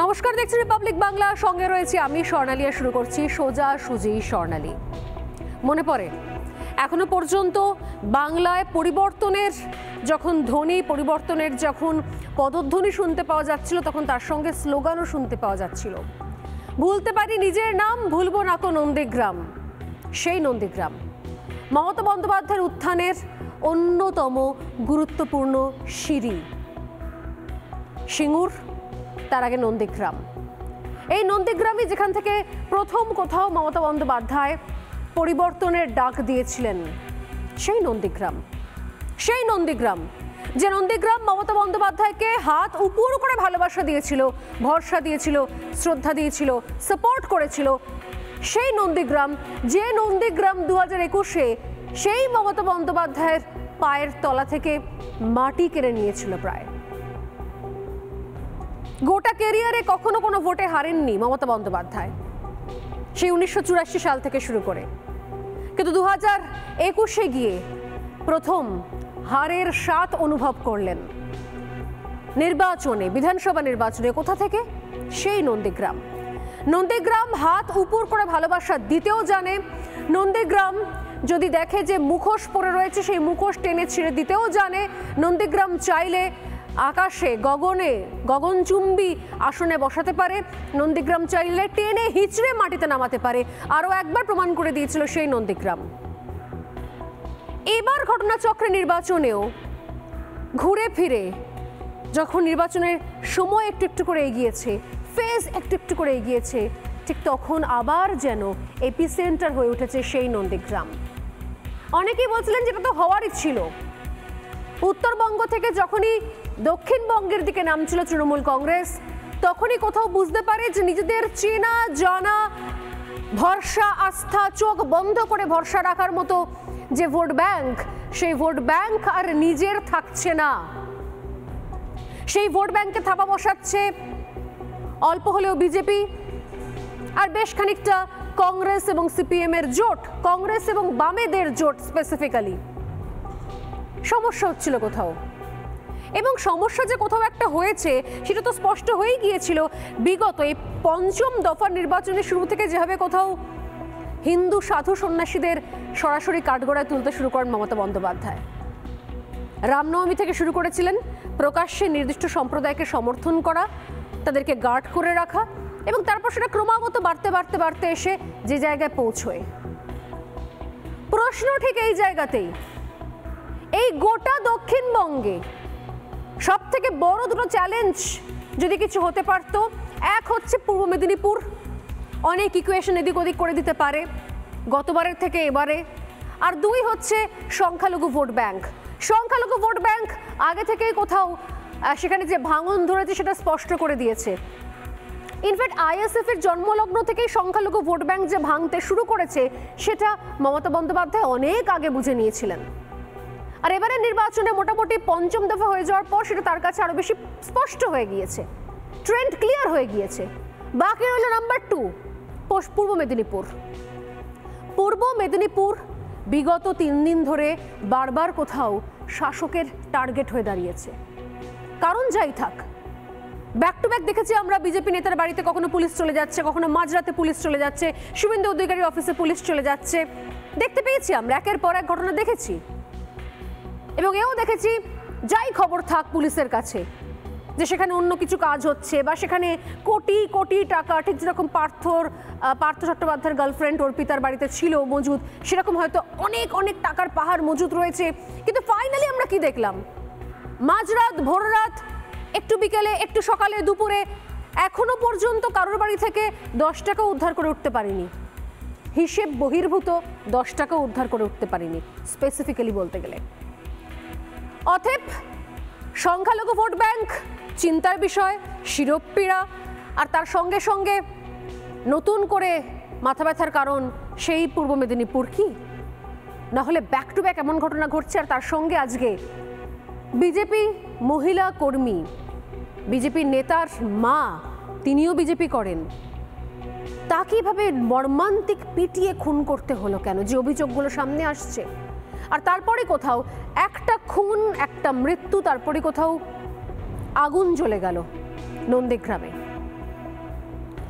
নমস্কার, দেখছি রিপাবলিক বাংলা, সঙ্গে রয়েছে আমি স্বর্ণালী। শুরু করছি সোজা সুজি স্বর্ণালী। মনে পড়ে এখনো পর্যন্ত বাংলায় পরিবর্তনের যখন ধ্বনি, পরিবর্তনের যখন পদধ্বনি শুনতে পাওয়া যাচ্ছিল, তখন তার সঙ্গে স্লোগানও শুনতে পাওয়া যাচ্ছিল। ভুলতে পারি নিজের নাম, ভুলবো না কো নন্দীগ্রাম। সেই নন্দীগ্রাম মমতা বন্দ্যোপাধ্যায়ের উত্থানের অন্যতম গুরুত্বপূর্ণ সিঁড়ি। সিঙ্গুর, তার আগে নন্দীগ্রাম। এই নন্দীগ্রামই যেখান থেকে প্রথম কোথাও মমতা বন্দ্যোপাধ্যায় পরিবর্তনের ডাক দিয়েছিলেন। সেই নন্দীগ্রাম, সেই নন্দীগ্রাম, যে নন্দীগ্রাম মমতা বন্দ্যোপাধ্যায়কে হাত উপর করে ভালোবাসা দিয়েছিল, ভরসা দিয়েছিল, শ্রদ্ধা দিয়েছিল, সাপোর্ট করেছিল। সেই নন্দীগ্রাম, যে নন্দীগ্রাম 2021-এ সেই মমতা বন্দ্যোপাধ্যায়ের পায়ের তলা থেকে মাটি কেড়ে নিয়েছিল প্রায়। গোটা ক্যারিয়ারে কখনো কোনো ভোটে হারেননি মমতা বন্দ্যোপাধ্যায়, সেই 1984 সাল থেকে শুরু করে। কিন্তু 2021-এ গিয়ে প্রথম হারের স্বাদ অনুভব করলেন নির্বাচনে, বিধানসভা নির্বাচনে। কোথা থেকে? সেই নন্দীগ্রাম। নন্দীগ্রাম হাত উপর করে ভালোবাসা দিতেও জানে। নন্দীগ্রাম যদি দেখে যে মুখোশ পরে রয়েছে, সেই মুখোশ টেনে ছিঁড়ে দিতেও জানে। নন্দীগ্রাম চাইলে আকাশে, গগনে, গগনচুম্বী আসনে বসাতে পারে। নন্দীগ্রাম চাইলে টেনে হিচড়ে মাটিতে নামাতে পারে। আরও একবার প্রমাণ করে দিয়েছিল সেই নন্দীগ্রাম। এবার ঘটনাচক্রে নির্বাচনেও ঘুরে ফিরে যখন নির্বাচনের সময় একটু একটু করে এগিয়েছে, ফেজ একটু একটু করে এগিয়েছে, ঠিক তখন আবার যেন এপিসেন্টার হয়ে উঠেছে সেই নন্দীগ্রাম। অনেকেই বলছিলেন যেটা তো হওয়ারই ছিল। উত্তরবঙ্গ থেকে যখনই দক্ষিণবঙ্গের দিকে নামছিল তৃণমূল কংগ্রেস, তখনই কোথাও বুঝতে পারে যে নিজেদের চেনা জানা, ভরসা, আস্থা, চোখ বন্ধ করে ভরসা রাখার মতো যে ভোট ব্যাংক, সেই ভোট ব্যাংক আর নিজের থাকছে না। সেই ভোট ব্যাংকে থাপা বসাচ্ছে অল্প হলেও বিজেপি, আর বেশ খানিকটা কংগ্রেস এবং সিপিএম এর জোট, কংগ্রেস এবং বামেদের জোট স্পেসিফিক্যালি। সমস্যা হচ্ছিল কোথাও, এবং সমস্যা যে কোথাও একটা হয়েছে সেটা তো স্পষ্ট হয়েই গিয়েছিল বিগত এই পঞ্চম দফার নির্বাচনের শুরু থেকে, যেভাবে কোথাও হিন্দু সাধু সন্ন্যাসীদের সরাসরি কাঠগড়ায় তুলতে শুরু করেন মমতা বন্দ্যোপাধ্যায়। রামনবমী থেকে শুরু করেছিলেন প্রকাশ্যে নির্দিষ্ট সম্প্রদায়কে সমর্থন করা, তাদেরকে গার্ড করে রাখা, এবং তারপর সেটা ক্রমাগত বাড়তে বাড়তে বাড়তে এসে যে জায়গায় পৌঁছয়। প্রশ্ন ঠিক এই জায়গাতেই, এই গোটা দক্ষিণবঙ্গে সব থেকে বড় দুটো চ্যালেঞ্জ যদি কিছু হতে পারতো, এক হচ্ছে পূর্ব মেদিনীপুর, অনেক ইকুয়েশন এদিক ওদিক করে দিতে পারে গতবারের থেকে এবারে, আর দুই হচ্ছে সংখ্যালঘু ভোট ব্যাংক। সংখ্যালঘু ভোট ব্যাংক আগে থেকেই কোথাও সেখানে যে ভাঙন ধরেছে সেটা স্পষ্ট করে দিয়েছে। ইনফ্যাক্ট আইএসএফ এর জন্মলগ্ন থেকেই সংখ্যালঘু ভোট ব্যাংক যে ভাঙতে শুরু করেছে, সেটা মমতা বন্দ্যোপাধ্যায় অনেক আগে বুঝে নিয়েছিলেন। আর এবারে নির্বাচনে মোটামুটি পঞ্চম দফা হয়ে যাওয়ার পর সেটা তার কাছে আরো বেশি স্পষ্ট হয়ে গিয়েছে, ট্রেন্ড ক্লিয়ার হয়ে গিয়েছে। বাকি রইল নাম্বার 2, পূর্ব মেদিনীপুর। পূর্ব মেদিনীপুর বিগত 3 দিন ধরে বারবার কোথাও শাসকের টার্গেট হয়ে দাঁড়িয়েছে। কারণ যাই থাক, ব্যাক টু ব্যাক দেখেছি আমরা বিজেপি নেতার বাড়িতে কখনো পুলিশ চলে যাচ্ছে, কখনো মাঝরাতে পুলিশ চলে যাচ্ছে, শুভেন্দু অধিকারীর অফিসে পুলিশ চলে যাচ্ছে। দেখতে পেয়েছি আমরা, একের পর এক ঘটনা দেখেছি। এবং এও দেখেছি যাই খবর থাক পুলিশের কাছে যে সেখানে অন্য কিছু কাজ হচ্ছে, বা সেখানে কোটি কোটি টাকা, ঠিক যেরকম পার্থ চট্টোপাধ্যায়ের গার্লফ্রেন্ড অর্পিতার বাড়িতে ছিল মজুদ, সেরকম হয়তো অনেক অনেক টাকার পাহাড় মজুদ রয়েছে। কিন্তু ফাইনালি আমরা কি দেখলাম? মাঝরাত, ভোররাত, একটু বিকেলে, একটু সকালে, দুপুরে, এখনো পর্যন্ত কারোর বাড়ি থেকে 10 টাকা উদ্ধার করে উঠতে পারিনি। হিসেব বহির্ভূত 10 টাকা উদ্ধার করে উঠতে পারিনি স্পেসিফিক্যালি বলতে গেলে। অতএব সংখ্যালঘু ভোট ব্যাংক চিন্তার বিষয়, শিরোপীড়া, আর তার সঙ্গে সঙ্গে নতুন করে মাথা ব্যথার কারণ সেই পূর্ব মেদিনীপুর। কি না হলে ব্যাক টু ব্যাক এমন ঘটনা ঘটছে। আর তার সঙ্গে আজকে বিজেপি মহিলা কর্মী, বিজেপি নেতার মা, তিনিও বিজেপি করেন, তাকে এভাবে মর্মান্তিক পিটিয়ে খুন করতে হলো কেন? যে অভিযোগগুলো সামনে আসছে। আর তারপরে কোথাও একটা খুন, একটা মৃত্যু, তারপরে কোথাও আগুন জ্বলে গেল নন্দীগ্রামে।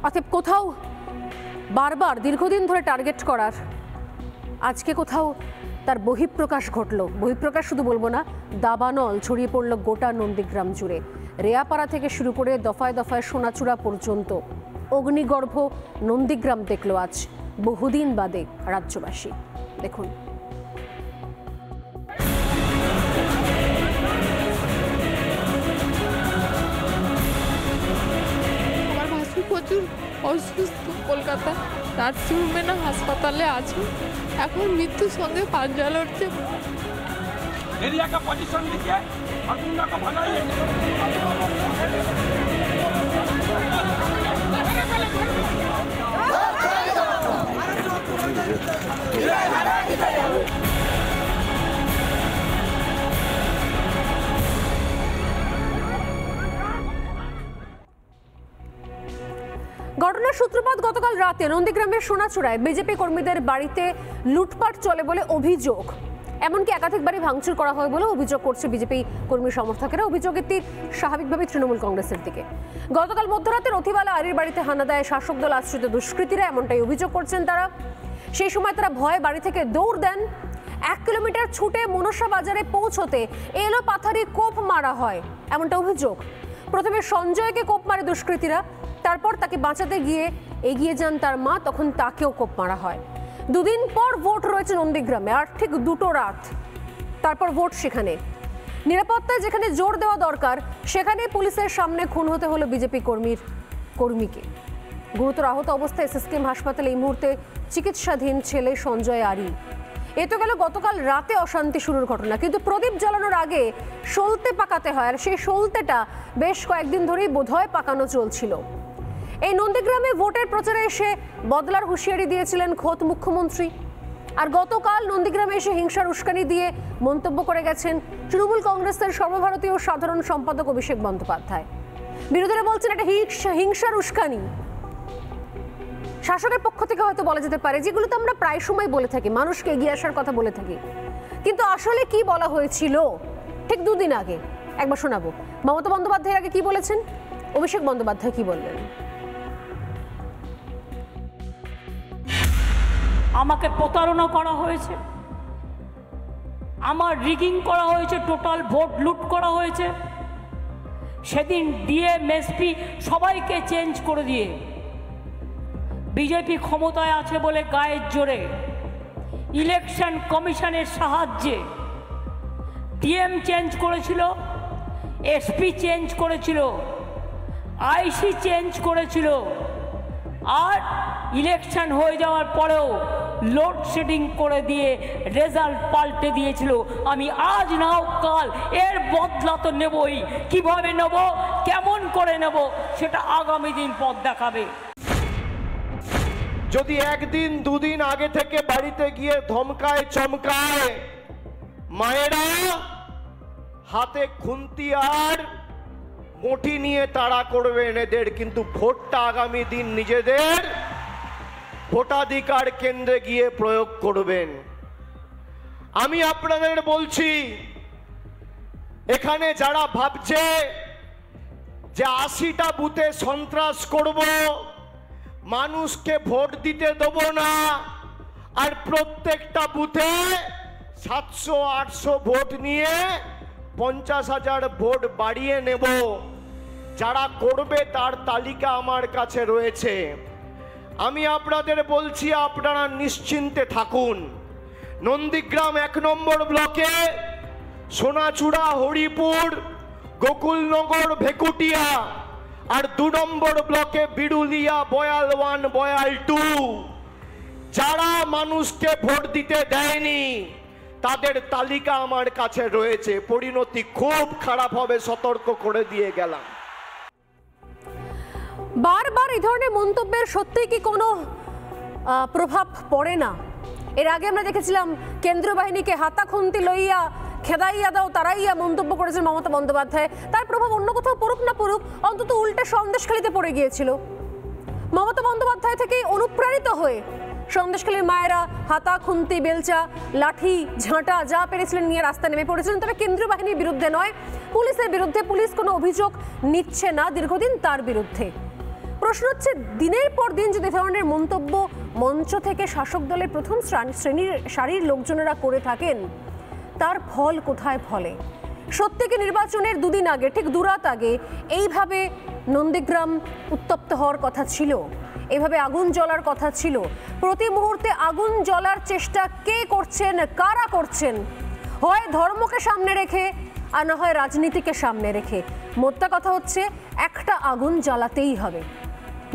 অতএব কোথাও বারবার দীর্ঘদিন ধরে টার্গেট করার আজকে কোথাও তার বহিঃপ্রকাশ ঘটলো। বহিঃপ্রকাশ শুধু বলবো না, দাবানল ছড়িয়ে পড়লো গোটা নন্দীগ্রাম জুড়ে। রেয়াপাড়া থেকে শুরু করে দফায় দফায় সোনাচূড়া পর্যন্ত অগ্নিগর্ভ নন্দীগ্রাম দেখলো আজ বহুদিন বাদে রাজ্যবাসী। দেখুন, প্রচুর অসুস্থ, কলকাতা নার্সিংহোমে না হাসপাতালে আছে, এখন মৃত্যুর সঙ্গে পাঞ্জা লড়ছে। एरिया का पोजीशन लीजिए और गुंडा को भगाइए। ঘটনার সূত্রপাত গতকাল রাতে নন্দীগ্রামের সোনাচূড়ায় বিজেপি কর্মীদের বাড়িতে লুটপাট চলে বলে অভিযোগ। এমনকি একাধিক বাড়ি ভাঙচুর করা হয় বলে অভিযোগ করছে বিজেপি কর্মী সমর্থকেরা। অভিযোগের তীর স্বাভাবিকভাবে তৃণমূল কংগ্রেসের দিকে। গতকাল মধ্যরাতে রথিবালা আরির বাড়িতে হানা দেয় শাসক দল আশ্রিত দুষ্কৃতীরা, এমনটাই অভিযোগ করছেন তারা। সেই সময় তারা ভয়ে বাড়ি থেকে দৌড় দেন। 1 কিলোমিটার ছুটে মনসা বাজারে পৌঁছতে এলো পাথারি কোপ মারা হয়, এমনটা অভিযোগ। প্রথমে সঞ্জয়কে কোপ মারে দুষ্কৃতীরা, তারপর তাকে বাঁচাতে গিয়ে এগিয়ে যান তার মা, তখন তাকেও কোপ মারা হয়। দুদিন পর ভোট রয়েছে নন্দীগ্রামে, আর ঠিক 2টো রাত তারপর ভোট সেখানে। নিরাপত্তায় যেখানে জোর দেওয়া দরকার সেখানে পুলিশের সামনে খুন হতে হলো বিজেপি কর্মীকে। গুরুতর আহত অবস্থায় এসএসকেএম হাসপাতালে এই মুহূর্তে চিকিৎসাধীন ছেলে সঞ্জয় আরি। এ তো গেল গতকাল রাতে অশান্তি শুরুর ঘটনা, কিন্তু প্রদীপ জ্বালানোর আগে সলতে পাকাতে হয়, আর সেই সলতেটা বেশ কয়েকদিন ধরেই বোধহয় পাকানো চলছিল। এই নন্দীগ্রামে ভোটের প্রচারে এসে বদলার হুঁশিয়ারি দিয়েছিলেন খোদ মুখ্যমন্ত্রী। আর গতকাল নন্দীগ্রামে এসে হিংসার উস্কানি দিয়ে মন্তব্য করে গেছেন তৃণমূল কংগ্রেসের সর্বভারতীয় সাধারণ সম্পাদক অভিষেক বন্দ্যোপাধ্যায়। বিরোধীরা বলছেন এটা হিংসার উস্কানি। শাসকের পক্ষ থেকে হয়তো বলা যেতে পারে, যেগুলো তো আমরা প্রায় সময় বলে থাকি, মানুষকে এগিয়ে আসার কথা বলে থাকি, কিন্তু আসলে কি বলা হয়েছিল ঠিক 2 দিন আগে একবার শোনাবো। মমতা বন্দ্যোপাধ্যায়ের আগে কি বলেছেন, অভিষেক বন্দ্যোপাধ্যায় কি বললেন। আমাকে প্রতারণা করা হয়েছে, আমার রিগিং করা হয়েছে, টোটাল ভোট লুট করা হয়েছে। সেদিন ডিএম এসপি সবাইকে চেঞ্জ করে দিয়ে বিজেপি ক্ষমতায় আছে বলে গায়ের জোরে ইলেকশন কমিশনের সাহায্যে ডিএম চেঞ্জ করেছিল, এসপি চেঞ্জ করেছিল, আইসি চেঞ্জ করেছিল, আর ইলেকশন হয়ে যাওয়ার পরেও লোডশেডিং করে দিয়ে রেজাল্ট পাল্টে দিয়েছিল। আমি আজ নাও কাল এর বদলা তো নেবই, কিভাবে নেব, কেমন করে নেব, সেটা আগামী দিন পথ দেখাবে। যদি 1 দিন 2 দিন আগে থেকে বাড়িতে গিয়ে ধমকায় চমকায় মায়েরা হাতে খুন্তি আর মুঠি নিয়ে তাড়া করবেন এদের, কিন্তু ভোটটা আগামী দিন নিজেদের ভোটাধিকার কেন্দ্রে গিয়ে প্রয়োগ করবেন। আমি আপনাদের বলছি, এখানে যারা ভাবছে যে 80টা বুথে সন্ত্রাস করব, মানুষকে ভোট দিতে দেব না, আর প্রত্যেকটা বুথে 700-800 ভোট নিয়ে 50,000 ভোট বাড়িয়ে নেব, যারা করবে তার তালিকা আমার কাছে রয়েছে। আমি আপনাদের বলছি, আপনারা নিশ্চিন্তে থাকুন। নন্দীগ্রাম 1 নম্বর ব্লকে সোনাচূড়া, হরিপুর, গোকুলনগর, ভেকুটিয়া, আর 2 নম্বর ব্লকে বিরুলিয়া, বয়াল 1, বয়াল 2, যারা মানুষকে ভোট দিতে দেয়নি তাদের তালিকা আমার কাছে রয়েছে। পরিণতি খুব খারাপ হবে, সতর্ক করে দিয়ে গেলাম। বারবার এই ধরনের মন্তব্যের সত্যিই কি কোনো প্রভাব পড়ে না? এর আগে আমরা দেখেছিলাম কেন্দ্রীয় বাহিনীকে হাতা খুন্তি লইয়া খেদাইয়া দাও তারাইয়া মন্তব্য করেছেন মমতা বন্দ্যোপাধ্যায়। তার প্রভাব অন্য কোথাও পড়ুক না পড়ুক, অন্তত উল্টে সন্দেশখালিতে পড়ে গিয়েছিল। মমতা বন্দ্যোপাধ্যায় থেকে অনুপ্রাণিত হয়ে সন্দেশখালীর মায়েরা হাতা খুন্তি বেলচা লাঠি ঝাঁটা যা পেরেছিলেন নিয়ে রাস্তা নেমে পড়েছিলেন। তবে কেন্দ্রীয় বাহিনীর বিরুদ্ধে নয়, পুলিশের বিরুদ্ধে। পুলিশ কোনো অভিযোগ নিচ্ছে না দীর্ঘদিন তার বিরুদ্ধে। প্রশ্ন হচ্ছে, দিনের পর দিন যদি ধরনের মন্তব্য মঞ্চ থেকে শাসক দলের প্রথম সারির লোকজনেরা করে থাকেন, তার ফল কোথায় ফলে? সত্যি কি নির্বাচনের দুদিন আগে, ঠিক দুরাত আগে এইভাবে নন্দীগ্রাম উত্তপ্ত হওয়ার কথা ছিল? এইভাবে আগুন জ্বলার কথা ছিল? প্রতি মুহূর্তে আগুন জ্বলার চেষ্টা কে করছেন, কারা করছেন? হয় ধর্মকে সামনে রেখে, আর না হয় রাজনীতিকে সামনে রেখে। মোদ্দা কথা হচ্ছে, একটা আগুন জ্বালাতেই হবে।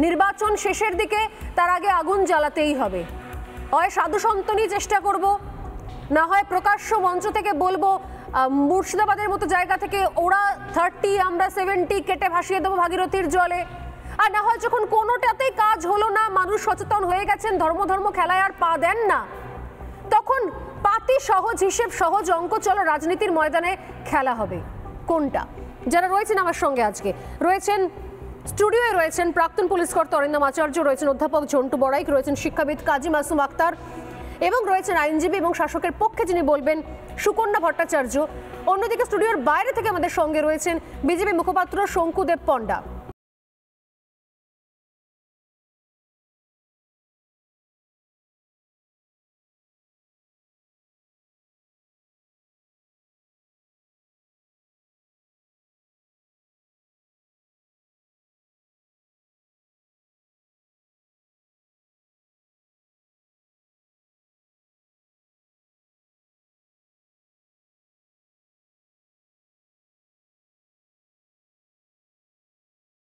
নির্বাচন শেষের দিকে, তার আগে আগুন জ্বালাতেই হবে। হয় সাধু সন্তনি চেষ্টা করব, না হয় প্রকাশ্য মঞ্চ থেকে বলবো মুর্শিদাবাদের মতো জায়গা থেকে ওরা 30 আমরা 70 কেটে ভাসিয়ে দেবো ভাগীরথীর জলে। আর না হয় যখন কোনোটাতেই কাজ হলো না, মানুষ সচেতন হয়ে গেছেন, ধর্ম খেলায় আর পা দেন না, তখন পাতি সহজ হিসেব, সহজ অঙ্ক, চলো রাজনীতির ময়দানে খেলা হবে। কোনটা? যারা রয়েছেন আমার সঙ্গে আজকে, রয়েছেন স্টুডিওয়ে, রয়েছেন প্রাক্তন পুলিশ কর্তা অরিন্দম আচার্য, রয়েছেন অধ্যাপক ঝন্টু বড়াইক, রয়েছেন শিক্ষাবিদ কাজী মাসুম আক্তার, এবং রয়েছেন আইনজীবী এবং শাসকের পক্ষে যিনি বলবেন সুকন্যা ভট্টাচার্য। অন্যদিকে স্টুডিওর বাইরে থেকে আমাদের সঙ্গে রয়েছেন বিজেপি মুখপাত্র শঙ্কুদেব পণ্ডা।